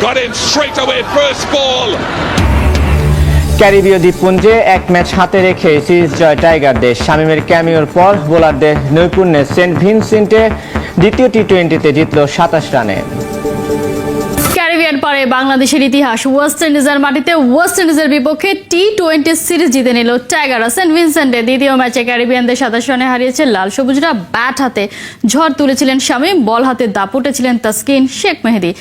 got in straight away, first ball. ক্যারিবীয় দ্বীপপুঞ্জে এক match হাতে রেখে সিরিজ জয় টাইগারদের। শামীমের ক্যামিওর পর বোলারদের নৈপুণ্যে সেন্ট ভিনসেন্টে দ্বিতীয় টি-20তে জিতল 27 রানে। ক্যারিবিয়ান পারে বাংলাদেশের ইতিহাস, ওয়েস্ট ইন্ডিজের মাটিতে ওয়েস্ট ইন্ডিজের বিপক্ষে টি-20 সিরিজ জিতে নিল টাইগাররা। সেন্ট ভিনসেন্টে দ্বিতীয় ম্যাচে ক্যারিবিয়ানদের 27 রানে হারিয়েছে লাল সবুজরা। ব্যাট হাতে ঝড় তুলেছিলেন শামীম, বল হাতে দাপুটে ছিলেন তাসকিন, শেখ মেহেদী।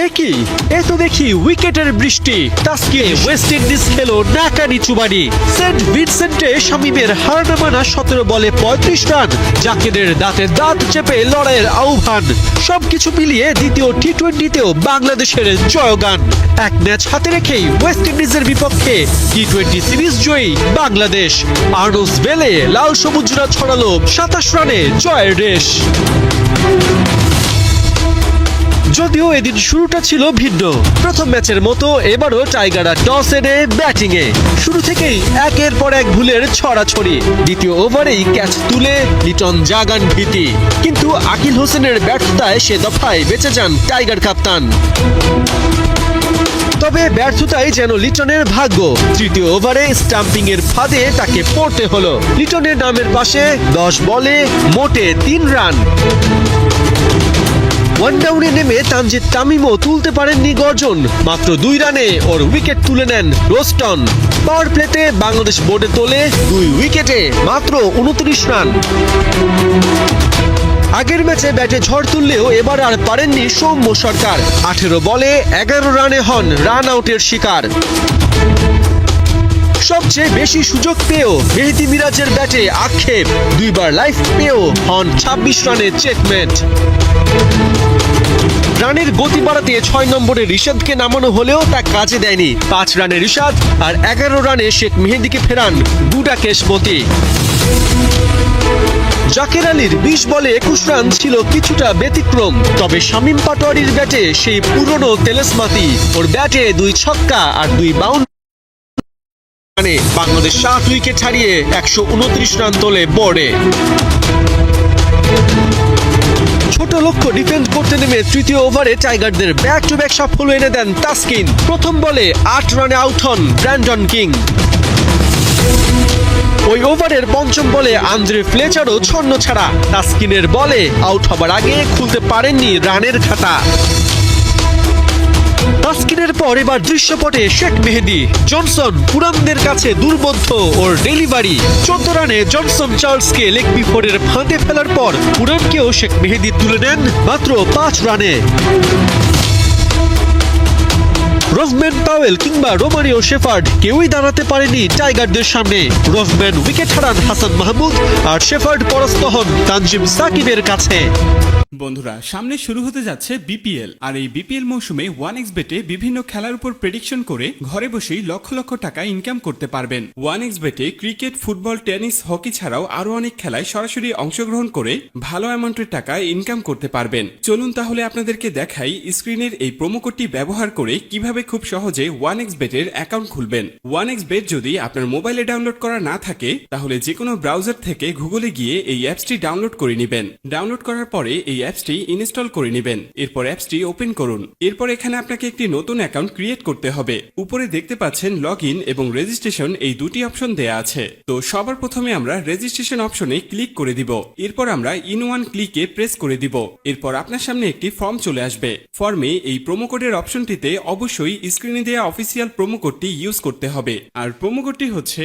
একই এ তো দেখি উইকেটের বৃষ্টি। তাসকিন ওয়েস্ট ইন্ডিজ খেলো নাকানি চুবানি। সেন্ট ভিনসেন্টে শামীমের হার না মানা 17 বলে 35 রান। জাকিরের দাঁতে দাঁত চেপে লড়াইয়ের আহ্বান। সবকিছু মিলিয়ে দ্বিতীয় টি-20তেও বাংলাদেশের জয়গান। এক ম্যাচ হাতে রেখেই ওয়েস্ট ইন্ডিজের বিপক্ষে টি-20 সিরিজ জয়ী বাংলাদেশ। আর্নস ভেলে লাল সবুজরা ছড়ালো 27 রানে জয়ের রেশ। যদিও এদিন শুরুটা ছিল ভিন্ন। প্রথম ম্যাচের মতো এবারও টাইগাররা টস এনে ব্যাটিংয়ে। শুরু থেকেই একের পর এক ভুলের ছড়াছড়ি। দ্বিতীয় ওভারেই ক্যাচ তুলে লিটন জাগান ভীতি, কিন্তু আকিল হোসেনের ব্যর্থতায় সে দফায় বেঁচে যান টাইগার কাপ্তান। তবে ব্যর্থতাই যেন লিটনের ভাগ্য। তৃতীয় ওভারে স্টাম্পিং এর ফাঁদে তাকে পড়তে হলো। লিটনের নামের পাশে 10 বলে মোটে 3 রান। ওয়ান ডাউনে নেমে তানজিদ তামিমও তুলতে পারেননি গর্জন। মাত্র 2 রানে ওর উইকেট তুলে নেন রোস্টন। পাওয়ার প্লেতে বাংলাদেশ বোর্ডে তোলে 2 উইকেটে মাত্র 29 রান। আগের ম্যাচে ব্যাটে ঝড় তুললেও এবার আর পারেননি সৌম্য সরকার। 18 বলে 11 রানে হন রান আউটের শিকার। সবচেয়ে বেশি সুযোগ পেয়েও মেহেদী মিরাজের ব্যাটে আক্ষেপ। 2 বার লাইফ পেয়েও হন 26 রানে চেকমেট। রানের গতি বাড়াতে 6 নম্বরে রিশাদকে নামানো হলেও তা কাজে দেয়নি। 5 রানে রিশাদ আর 11 রানে শেখ মেহেদীকে ফেরান গুডাকেশ মতি। জাকের আলীর 20 বলে 21 রান ছিল কিছুটা ব্যতিক্রম। তবে শামীম পাটোয়ারির ব্যাটে সেই পুরনো তেলেসমাতি। ওর ব্যাটে 2 ছক্কা আর 2 বাউন্ড। বাংলাদেশ 7 উইকেট হারিয়ে 129 রান তোলে বোর্ডে। ছোট লক্ষ্য ডিফেন্ড করতে নেমে তৃতীয় ওভারে টাইগারদের ব্যাক টু ব্যাক সাফল্য এনে দেন তাসকিন। প্রথম বলে 8 রানে আউট হন ব্র্যান্ডন কিং। ওই ওভারের পঞ্চম বলে আন্দ্রে ফ্লেচারও ছন্ন ছাড়া। তাসকিনের বলে আউট হবার আগে খুলতে পারেননি রানের খাতা। তাসকিনের পর এবার দৃশ্যপটে শেখ মেহেদী। জনসন পুরানদের কাছে দুর্বোধ্য ওর ডেলিভারি। 14 রানে জনসন চার্লসকে লেগ বিফোরের ফাঁদে ফেলার পর পুরানকেও শেখ মেহেদী তুলে নেন মাত্র 5 রানে। রফম্যান পাওয়েল কিংবা রোমারিও শেফার্ড কেউই দাঁড়াতে পারেনি টাইগারদের সামনে। রফম্যান উইকেট হারান হাসান মাহমুদ আর শেফার্ড পরাস্ত হন তানজিম সাকিবের কাছে। বন্ধুরা, সামনে শুরু হতে যাচ্ছে বিপিএল। আর এই বিপিএল মৌসুমে 1xBet এ বিভিন্ন খেলার উপর প্রেডিকশন করে ঘরে বসেই লক্ষ লক্ষ টাকা ইনকাম করতে পারবেন। 1xBet এ ক্রিকেট, ফুটবল, টেনিস, হকি ছাড়াও আরো অনেক খেলায় সরাসরি অংশগ্রহণ করে ভালো অ্যামাউন্টের টাকা ইনকাম করতে পারবেন। চলুন তাহলে আপনাদেরকে দেখাই স্ক্রিনের এই প্রোমো কোডটি ব্যবহার করে কিভাবে খুব সহজে 1xBet এর অ্যাকাউন্ট খুলবেন। 1xBet যদি আপনার মোবাইলে ডাউনলোড করা না থাকে তাহলে যে কোনো ব্রাউজার থেকে গুগলে গিয়ে এই অ্যাপসটি ডাউনলোড করে নেবেন। ডাউনলোড করার পরে এই অ্যাপসটি ইনস্টল করে নেবেন। এরপর অ্যাপসটি ওপেন করুন। এরপর এখানে আপনাকে একটি নতুন অ্যাকাউন্ট ক্রিয়েট করতে হবে। উপরে দেখতে পাচ্ছেন লগ ইন এবং রেজিস্ট্রেশন এই দুটি অপশন দেয়া আছে। তো সবার প্রথমে আমরা রেজিস্ট্রেশন অপশনে ক্লিক করে দিব। এরপর আমরা ইন ওয়ান ক্লিকে প্রেস করে দিব। এরপর আপনার সামনে একটি ফর্ম চলে আসবে। ফর্মে এই প্রোমো কোডের অপশনটিতে অবশ্যই স্ক্রিনে দেওয়া অফিসিয়াল প্রোমো কোডটি ইউজ করতে হবে। আর প্রোমো কোডটি হচ্ছে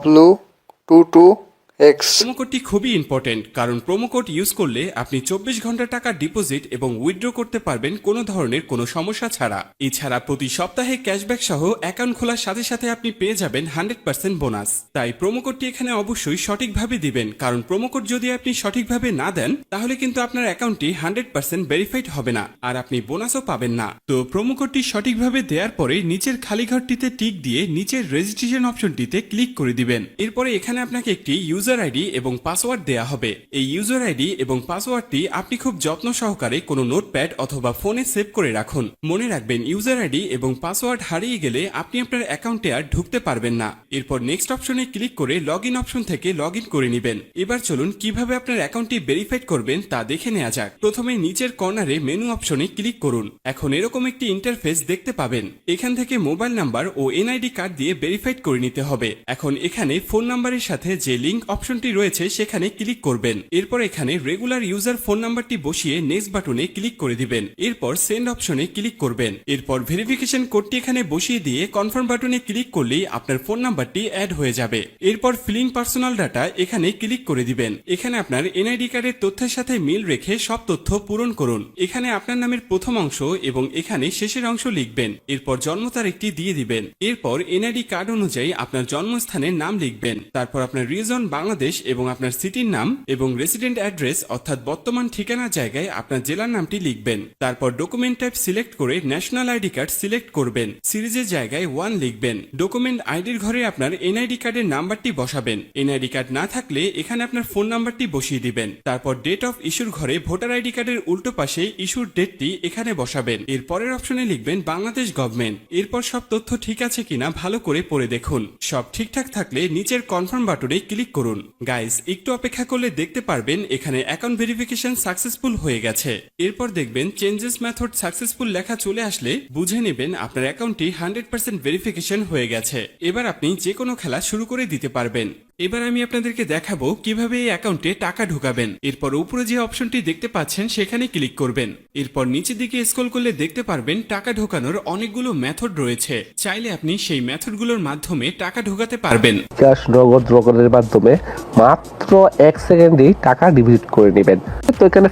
W22X। প্রোমো কোডটি খুবই ইম্পর্টেন্ট, কারণ প্রোমো কোড ইউজ করলে আপনি 24 ঘন্টা টাকা ডিপোজিট এবং উইথড্র করতে পারবেন কোনো ধরনের কোনো সমস্যা ছাড়া। এছাড়া প্রতি সপ্তাহে ক্যাশব্যাক সহ অ্যাকাউন্ট খোলার সাথে সাথে আপনি পেয়ে যাবেন 100% বোনাস। তাই প্রোমো কোডটি এখানে অবশ্যই সঠিকভাবে দিবেন, কারণ প্রোমো কোড যদি আপনি সঠিকভাবে না দেন তাহলে কিন্তু আপনার অ্যাকাউন্টটি 100% ভেরিফাইড হবে না আর আপনি বোনাসও পাবেন না। তো প্রোমো কোডটি সঠিকভাবে দেওয়ার পরে নিচের খালি ঘরটিতে টিক দিয়ে নিচের রেজিস্ট্রেশন অপশনটিতে ক্লিক করে দিবেন। এরপরে এখানে আপনাকে একটি ইউজার ইউজার আইডি এবং পাসওয়ার্ড দেয়া হবে। এই ইউজার আইডি এবং পাসওয়ার্ডটি আপনি খুব যত্ন সহকারে কোনো নোটপ্যাড অথবা ফোনে সেভ করে রাখুন। মনে রাখবেন ইউজার আইডি এবং পাসওয়ার্ড হারিয়ে গেলে আপনি আপনার অ্যাকাউন্টে আর ঢুকতে পারবেন না। এরপর নেক্সট অপশনে ক্লিক করে লগইন অপশন থেকে লগইন করে নেবেন। এবার চলুন কিভাবে আপনার অ্যাকাউন্টটি ভেরিফাইড করবেন তা দেখে নেওয়া যাক। প্রথমে নিচের কর্নারে মেনু অপশনে ক্লিক করুন। এখন এরকম একটি ইন্টারফেস দেখতে পাবেন। এখান থেকে মোবাইল নাম্বার ও এনআইডি কার্ড দিয়ে ভেরিফাইড করে নিতে হবে। এখন এখানে ফোন নাম্বারের সাথে যে লিংক অপশনটি রয়েছে সেখানে ক্লিক করবেন। এরপর এখানে রেগুলার ইউজার ফোন নাম্বারটি বসিয়ে নেক্সট বাটনে ক্লিক করে দিবেন। এরপর সেন্ড অপশনে ক্লিক করবেন। এরপর ভেরিফিকেশন কোডটি এখানে বসিয়ে দিয়ে কনফার্ম বাটনে ক্লিক করলেই আপনার ফোন নাম্বারটি অ্যাড হয়ে যাবে। এরপর ফিলিং পার্সোনাল ডাটা এখানে ক্লিক করে দিবেন। এখানে আপনার এনআইডি কার্ডের তথ্যের সাথে মিল রেখে সব তথ্য পূরণ করুন। এখানে আপনার নামের প্রথম অংশ এবং এখানে শেষের অংশ লিখবেন। এরপর জন্ম তারিখটি দিয়ে দিবেন। এরপর এনআইডি কার্ড অনুযায়ী আপনার জন্মস্থানের নাম লিখবেন। তারপর আপনার রিজন বাংলাদেশ এবং আপনার সিটির নাম এবং রেসিডেন্ট অ্যাড্রেস অর্থাৎ বর্তমান ঠিকানার জায়গায় আপনার জেলার নামটি লিখবেন। তারপর ডকুমেন্ট টাইপ সিলেক্ট করে ন্যাশনাল আইডি কার্ড সিলেক্ট করবেন। সিরিজের জায়গায় 1 লিখবেন। ডকুমেন্ট আইডির ঘরে আপনার এনআইডি কার্ডের নাম্বারটি বসাবেন। এনআইডি কার্ড না থাকলে এখানে আপনার ফোন নাম্বারটি বসিয়ে দিবেন। তারপর ডেট অফ ইস্যুর ঘরে ভোটার আইডি কার্ডের উল্টো পাশে ইস্যুর ডেটটি এখানে বসাবেন। এর পরের অপশনে লিখবেন বাংলাদেশ গভর্নমেন্ট। এরপর সব তথ্য ঠিক আছে কিনা ভালো করে পড়ে দেখুন। সব ঠিকঠাক থাকলে নিচের কনফার্ম বাটনে ক্লিক করুন। গাইস একটু অপেক্ষা করলে দেখতে পারবেন এখানে অ্যাকাউন্ট ভেরিফিকেশন সাকসেসফুল হয়ে গেছে। এরপর দেখবেন চেঞ্জেস মেথড সাকসেসফুল লেখা চলে আসলে বুঝে নেবেন আপনার অ্যাকাউন্টটি 100% ভেরিফিকেশন হয়ে গেছে। এবার আপনি যে কোনো খেলা শুরু করে দিতে পারবেন। এবার আমি আপনাদেরকে দেখাবো কিভাবে এই অ্যাকাউন্টে টাকা ঢোকাবেন। এরপর উপরে যে অপশনটি দেখতে পাচ্ছেন সেখানে ক্লিক করবেন। এরপর নিচের দিকে স্ক্রল করলে দেখতে পারবেন টাকা ঢোকানোর অনেকগুলো মেথড রয়েছে। চাইলে আপনি সেই মেথডগুলোর মাধ্যমে টাকা ঢোকাতে পারবেন। ক্যাশ নগদ রকমের মাধ্যমে মাত্র 1 সেকেন্ডেই টাকা ডিপোজিট করে নেবেন। তো এখানে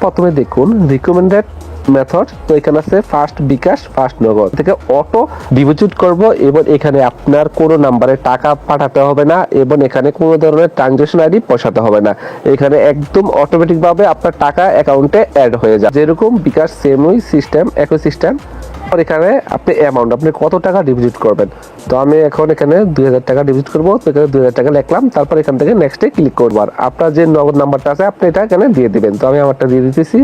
প্রথমে দেখুন রিকমেন্ডেড মেথড। তো এখানে আছে ফার্স্ট বিকাশ, ফার্স্ট নগদ থেকে অটো ডিপোজিট করব এবং এখানে আপনার কোনো নাম্বারে টাকা পাঠাতে হবে না এবং এখানে কোনো ধরনের ট্রানজাকশন আইডি বসাতে হবে না। এখানে একদম অটোমেটিক ভাবে আপনার টাকা অ্যাকাউন্টে অ্যাড হয়ে যায়। যেরকম বিকাশ সেমই সিস্টেম, একই সিস্টেম। আর এখানে আপনি অ্যামাউন্ট আপনি কত টাকা ডিপোজিট করবেন। তো আমি এখন এখানে 2000 টাকা ডিপোজিট করবো। তো এখানে 2000 টাকা লিখলাম। তারপর এখান থেকে নেক্সটে ক্লিক করবো। আর আপনার যে নগদ নাম্বারটা আছে আপনি এটা এখানে দিয়ে দিবেন। তো আমি আমারটা দিয়ে দিতেছি,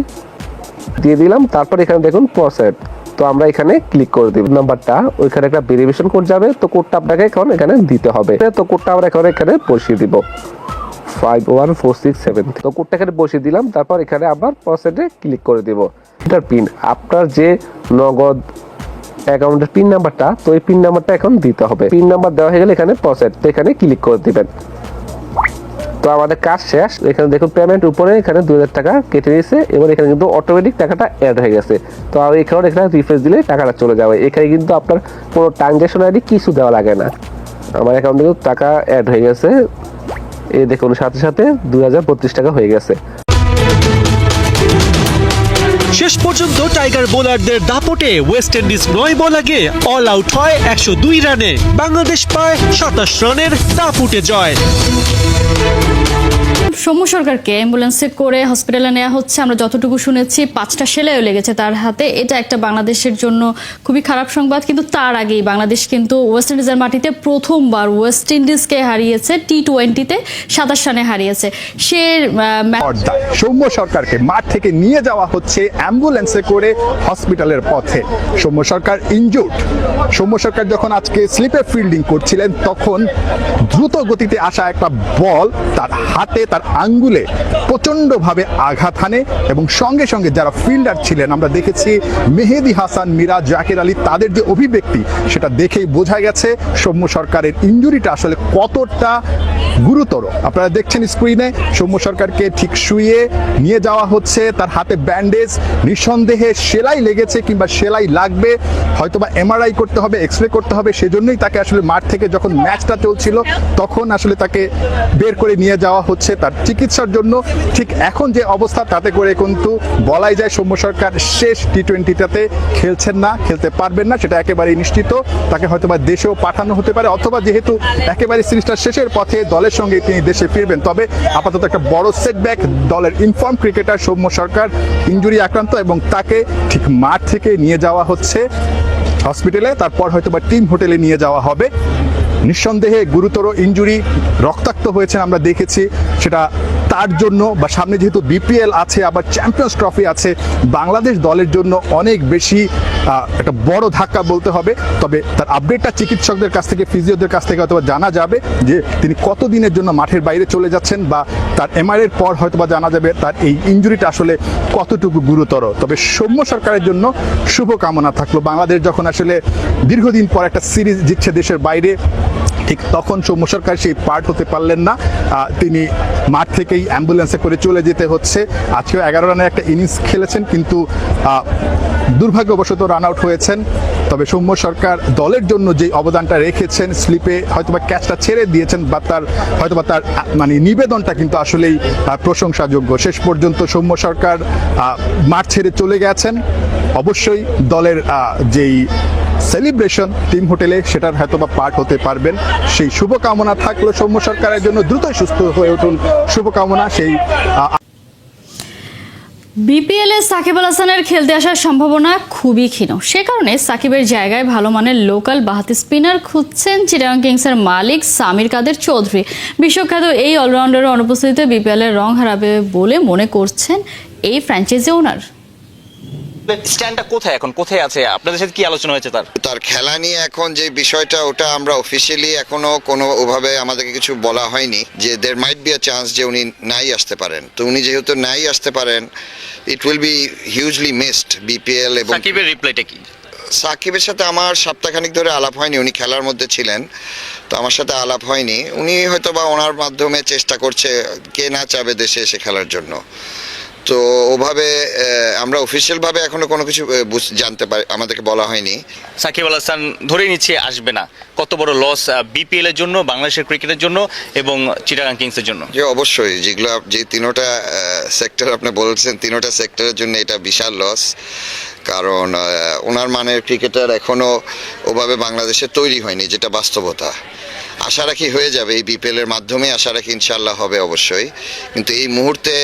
দিয়ে দিলাম। তারপর এখানে দেখুন প্রসেস। তো আমরা এখানে ক্লিক করে দিব। নাম্বারটা ওইখানে একটা ভেরিফিকেশন কোড যাবে। তো কোডটা আপনাকে এখন এখানে দিতে হবে। তো কোডটা আমরা এখানে বসিয়ে দিব 51467। তো কোডটা এখানে বসিয়ে দিলাম। তারপর এখানে আবার প্রসেসে ক্লিক করে দিব। এটার পিন আপনার যে নগদ অ্যাকাউন্টের পিন নাম্বারটা, তো এই পিন নাম্বারটা এখন দিতে হবে। পিন নাম্বার দেওয়া হয়ে গেলে এখানে প্রসেস, তো এখানে ক্লিক করে দিবেন। তো আমাদের কাজ শেষ। এখানে দেখুন পেমেন্ট উপরে এখানে 2000 টাকা কেটে দিয়েছে। এবার এখানে কিন্তু অটোমেটিক টাকাটা অ্যাড হয়ে গেছে। তো এখানে রিফ্রেশ দিলে টাকাটা চলে যাবে। এখানে কিন্তু আপনার কোনো ট্রানজাকশন আইডি কিছু দেওয়া লাগে না। আমার অ্যাকাউন্টে কিন্তু টাকা অ্যাড হয়ে গেছে। এই দেখুন সাথে সাথে 2032 টাকা হয়ে গেছে। শেষ পর্যন্ত টাইগার বোলারদের দাপটে ওয়েস্ট ইন্ডিজ 9 বল আগে অল আউট হয় 102 রানে। বাংলাদেশ পায় 27 রানের দাপুটে জয়। সৌম্য সরকারকে অ্যাম্বুলেন্সে করে হসপিটালে নেওয়া হচ্ছে। আমরা যতটুকু শুনেছি 5টা সেলাইও লেগেছে তার হাতে। এটা একটা বাংলাদেশের জন্য খুবই খারাপ সংবাদ। কিন্তু তার আগেই বাংলাদেশ কিন্তু ওয়েস্ট ইন্ডিজের মাটিতে প্রথমবার ওয়েস্ট ইন্ডিজকে হারিয়েছে। T20-তে 27 রানে হারিয়েছে। সে সৌম্য সরকারকে মাঠ থেকে নিয়ে যাওয়া হচ্ছে অ্যাম্বুলেন্সে করে হসপিটালের পথে। সৌম্য সরকার ইনজুর্ড। সৌম্য সরকার যখন আজকে স্লিপে ফিল্ডিং করছিলেন তখন দ্রুত গতিতে আসা একটা বল তার হাতে, তার আঙ্গুলে প্রচন্ডভাবে আঘাত হানে এবং সঙ্গে সঙ্গে যারা ফিল্ডার ছিলেন আমরা দেখেছি মেহেদি হাসান, মিরাজ, জাকির আলী, তাদের যে অভিব্যক্তি সেটা দেখেই বোঝা গেছে সৌম্য সরকারের ইনজুরিটা আসলে কতটা গুরুতর। আপনারা দেখছেন স্ক্রিনে সৌম্য সরকারকে ঠিক শুয়ে নিয়ে যাওয়া হচ্ছে। তার হাতে ব্যান্ডেজ, নিঃসন্দেহে সেলাই লেগেছে কিংবা সেলাই লাগবে, হয়তোবা এমআরআই করতে হবে, এক্সরে করতে হবে। সেজন্যই তাকে আসলে মাঠ থেকে যখন ম্যাচটা চলছিল তখন আসলে তাকে বের করে নিয়ে যাওয়া হচ্ছে তার চিকিৎসার জন্য। ঠিক এখন যে অবস্থা তাতে করে কিন্তু বলাই যায় সৌম্য সরকার শেষ T20টাতে খেলছেন না, খেলতে পারবেন না, সেটা একেবারেই নিশ্চিত। তাকে হয়তোবা দেশেও পাঠানো হতে পারে, অথবা যেহেতু একেবারে সিরিজটা শেষের পথে দলের সঙ্গে তিনি দেশে ফিরবেন। তবে আপাতত একটা বড় সেটব্যাক। দলের ইনফর্ম ক্রিকেটার সৌম্য সরকার ইনজুরি আক্রান্ত এবং তাকে ঠিক মাঠ থেকে নিয়ে যাওয়া হচ্ছে হসপিটালে। তারপর হয়তোবা টিম হোটেলে নিয়ে যাওয়া হবে। নিঃসন্দেহে গুরুতর ইনজুরি, রক্তাক্ত হয়েছেন আমরা দেখেছি। সেটা তার জন্য বা সামনে যেহেতু বিপিএল আছে, আবার চ্যাম্পিয়ন্স ট্রফি আছে, বাংলাদেশ দলের জন্য অনেক বেশি একটা বড় ধাক্কা বলতে হবে। তবে তার আপডেটটা চিকিৎসকদের কাছ থেকে, ফিজিওদের কাছ থেকে হয়তো জানা যাবে যে তিনি কতদিনের জন্য মাঠের বাইরে চলে যাচ্ছেন, বা তার এমআরআইয়ের পর হয়তো জানা যাবে তার এই ইনজুরিটা আসলে কতটুকু গুরুতর। তবে সৌম্য সরকারের জন্য শুভকামনা থাকলো। বাংলাদেশ যখন আসলে দীর্ঘদিন পর একটা সিরিজ জিতছে দেশের বাইরে, ঠিক তখন সৌম্য সরকার সেই পার্ট হতে পারলেন না। তিনি মাঠ থেকেই অ্যাম্বুলেন্সে করে চলে যেতে হচ্ছে। আজকেও 11 রানের একটা ইনিংস খেলেছেন, কিন্তু দুর্ভাগ্যবশত রান আউট হয়েছেন। তবে সৌম্য সরকার দলের জন্য যে অবদানটা রেখেছেন, স্লিপে হয়তোবা ক্যাচটা ছেড়ে দিয়েছেন, বা তার হয়তোবা তার মানে নিবেদনটা কিন্তু আসলেই প্রশংসাযোগ্য। শেষ পর্যন্ত সৌম্য সরকার মাঠ ছেড়ে চলে গেছেন। অবশ্যই দলের যেই সেলিব্রেশন টিম হোটেলে, সেটার হয়তোবা পার্ট হতে পারবেন। সেই শুভকামনা থাকলো সৌম্য সরকারের জন্য, দ্রুতই সুস্থ হয়ে উঠুন, শুভকামনা। সেই বিপিএল এ সাকিব আল হাসানের খেলতে আসার সম্ভাবনা খুবই ক্ষীণ। সে কারণে সাকিবের জায়গায় ভালো মানের লোকাল বাহাতি স্পিনার খুঁজছেন চিটাগাং কিংসের মালিক সামির কাদের চৌধুরী। বিশ্বখ্যাত এই অলরাউন্ডারের অনুপস্থিতিতে বিপিএল এর রং হারাবে বলে মনে করছেন এই ফ্র্যাঞ্চাইজি ওনার। স্ট্যান্ডটা কোথায়, এখন কোথায় আছে, আপনাদের সাথে কি আলোচনা হয়েছে তার খেলা নিয়ে এখন যে বিষয়টা, ওটা আমরা অফিসিয়ালি এখনো কোনো ওভাবে আমাদেরকে কিছু বলা হয়নি যে দের মাইট বি আ চান্স যে উনি নাই আসতে পারেন। তো উনি যেহেতু নাই আসতে পারেন, it will be hugely missed BPL. এবং সাকিবের রিপ্লাইটা কি? সাকিবের সাথে আমার সপ্তাহখানিক ধরে আলাপ হয়নি, উনি খেলার মধ্যে ছিলেন, তো আমার সাথে আলাপ হয়নি। উনি হয়তো বা ওনার মাধ্যমে চেষ্টা করছে, কে না চাবে দেশে এসে খেলার জন্য। তো ওভাবে আমরা অফিসিয়ালভাবে এখনো কোনো কিছু জানতে পারি, আমাদেরকে বলা হয়নি। সাকিব আল হাসান ধরে নিচ্ছে আসবে না, কত বড় লস বিপিএল এর জন্য, বাংলাদেশের ক্রিকেটের জন্য এবং চিটাগাং কিংসের জন্য? যে অবশ্যই, যেগুলো যে তিনোটা সেক্টর আপনি বলছেন, তিনোটা সেক্টরের জন্য এটা বিশাল লস। কারণ ওনার মানের ক্রিকেটার এখনো ওভাবে বাংলাদেশে তৈরি হয়নি, যেটা বাস্তবতা। আশা রাখি হয়ে যাবে, এই বিপিএল এর মাধ্যমে আশা রাখি ইনশাল্লাহ হবে অবশ্যই। কিন্তু এই মুহূর্তে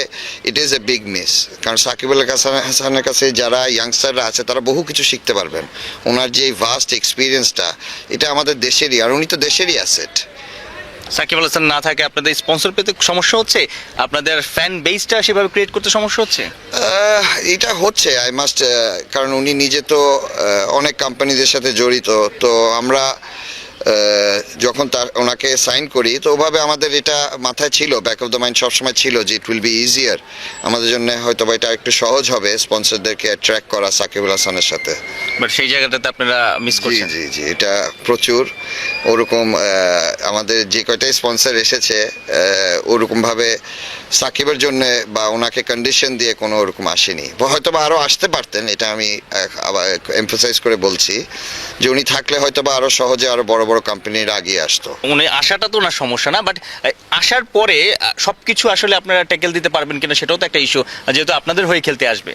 it is a big miss, কারণ সাকিব আল হাসানের কাছে যারা ইয়াংস্টাররা আছে তারা বহু কিছু শিখতে পারবেন। ওনার যে ভাস্ট এক্সপিরিয়েন্সটা, এটা আমাদের দেশেরই, আর উনি তো দেশেরই অ্যাসেট। সাকিব আল হাসান না থাকে আপনাদের স্পন্সর পেতে সমস্যা হচ্ছে, আপনাদের ফ্যান বেসটা সেভাবে ক্রিয়েট করতে সমস্যা হচ্ছে? এটা হচ্ছে আই মাস্ট, কারণ উনি নিজে তো অনেক কোম্পানিদের সাথে জড়িত। তো আমরা যখন ওনাকে সাইন করি, তো ওভাবে আমাদের এটা মাথায় ছিল, ব্যাক অফ দ্য মাইন্ড সবসময় ছিল যে ইট উইল বি ইজিয়ার, আমাদের জন্য হয়তো বা এটা একটু সহজ হবে স্পন্সরদেরকে অ্যাট্রাক্ট করা সাকিব আল হাসানের সাথে। বাট সেই জায়গাটাতে আপনারা মিস করছেন। জি জি, এটা প্রচুর ওরকম আমাদের যে কয়টাই স্পন্সর এসেছে, ওরকমভাবে সাকিবের জন্য বা ওনাকে কন্ডিশন দিয়ে কোনো ওরকম আসেনি। হয়তো বা আরও আসতে পারতেন, এটা আমি আবার এমফাসাইজ করে বলছি যে উনি থাকলে হয়তো বা আরও সহজে আরও বড় বড় কোম্পানির আগিয়ে আসতো। উনি আসাটা তো ওনার সমস্যা না, বাট আসার পরে সবকিছু আসলে আপনারা ট্যাকেল দিতে পারবেন কিনা সেটাও তো একটা ইস্যু, যেহেতু আপনাদের হয়ে খেলতে আসবে।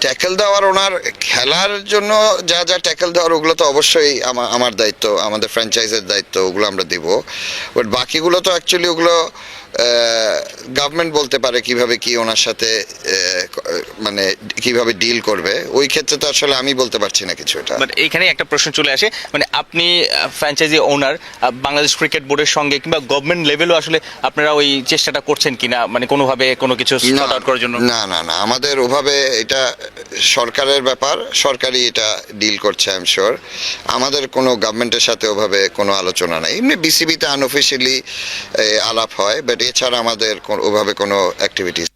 ট্যাকেল দেওয়ার, ওনার খেলার জন্য যা যা ট্যাকেল দেওয়ার, ওগুলো তো অবশ্যই আমার দায়িত্ব, আমাদের ফ্র্যাঞ্চাইজের দায়িত্ব, ওগুলো আমরা দিব। বাট বাকিগুলো তো অ্যাকচুয়ালি ওগুলো গভর্নমেন্ট বলতে পারে কিভাবে কি ওনার সাথে মানে কিভাবে ডিল করবে। ওই ক্ষেত্রে তো আসলে আমি বলতে পারছি না কিছু। এটা বাট এখানে একটা প্রশ্ন চলে আসে, মানে আপনি ফ্র্যাঞ্চাইজি ওনার, বাংলাদেশ ক্রিকেট বোর্ডের সঙ্গে কিংবা গভর্নমেন্ট লেভেলও আসলে আপনারা ওই চেষ্টাটা করছেন কিনা, মানে কোনোভাবে কোনো কিছু সর্ট আউট করার জন্য? না না না, আমাদের ওভাবে, এটা সরকারের ব্যাপার, সরকারই এটা ডিল করছে আই এম শিওর। আমাদের কোনো গভর্নমেন্টের সাথে ওভাবে কোনো আলোচনা নাই। এমনি বিসিবিতে আনঅফিশিয়ালি আলাপ হয়, বাট এছাড়া আমাদের ওভাবে কোনো অ্যাক্টিভিটিস।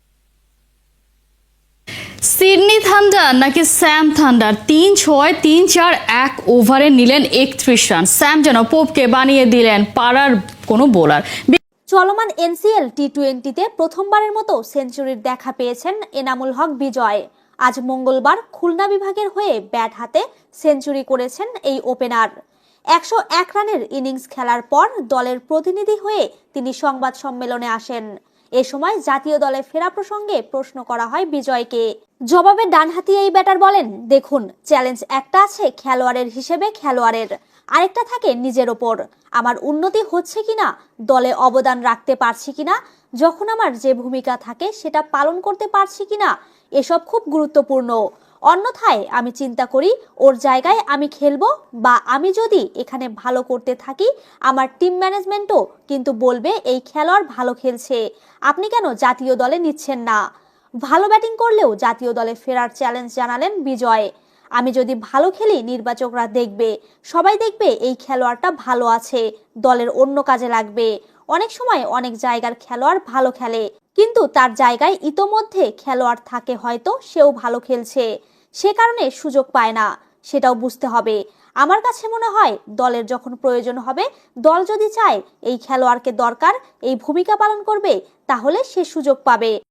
সিডনি থান্ডার নাকি স্যাম থান্ডার? 3-6, 3-4 এক ওভারে নিলেন 31 রান। স্যাম যেন পোপকে বানিয়ে দিলেন পাড়ার কোনো বোলার। চলমান এনসিএল টি-20তে প্রথমবারের মতো সেঞ্চুরির দেখা পেয়েছেন এনামুল হক বিজয়। আজ মঙ্গলবার খুলনা বিভাগের হয়ে ব্যাট হাতে সেঞ্চুরি করেছেন এই ওপেনার। 101 রানের ইনিংস খেলার পর দলের প্রতিনিধি হয়ে তিনি সংবাদ সম্মেলনে আসেন। এ সময় জাতীয় দলে ফেরা প্রসঙ্গে প্রশ্ন করা হয় বিজয়কে। জবাবে ডানহাতি এই ব্যাটার বলেন, দেখুন, চ্যালেঞ্জ একটা আছে খেলোয়াড়ের হিসেবে খেলোয়াড়ের, আরেকটা থাকে নিজের ওপর। আমার উন্নতি হচ্ছে কিনা, দলে অবদান রাখতে পারছি কিনা, যখন আমার যে ভূমিকা থাকে সেটা পালন করতে পারছি কিনা, এসব খুব গুরুত্বপূর্ণ। অন্যথায় আমি চিন্তা করি ওর জায়গায় আমি খেলবো, বা আমি যদি এখানে ভালো করতে থাকি আমার টিম ম্যানেজমেন্টও কিন্তু বলবে এই খেলোয়াড় ভালো খেলছে, আপনি কেন জাতীয় দলে নিচ্ছেন না। ভালো ব্যাটিং করলেও জাতীয় দলে ফেরার চ্যালেঞ্জ জানালেন বিজয়। আমি যদি ভালো খেলি নির্বাচকরা দেখবে, সবাই দেখবে এই খেলোয়াড়টা ভালো আছে, দলের অন্য কাজে লাগবে। অনেক সময় অনেক জায়গার খেলোয়াড় ভালো খেলে, কিন্তু তার জায়গায় ইতোমধ্যে খেলোয়াড় থাকে, হয়তো সেও ভালো খেলছে, সে কারণে সুযোগ পায় না, সেটাও বুঝতে হবে। আমার কাছে মনে হয় দলের যখন প্রয়োজন হবে, দল যদি চায় এই খেলোয়াড়কে দরকার, এই ভূমিকা পালন করবে, তাহলে সে সুযোগ পাবে।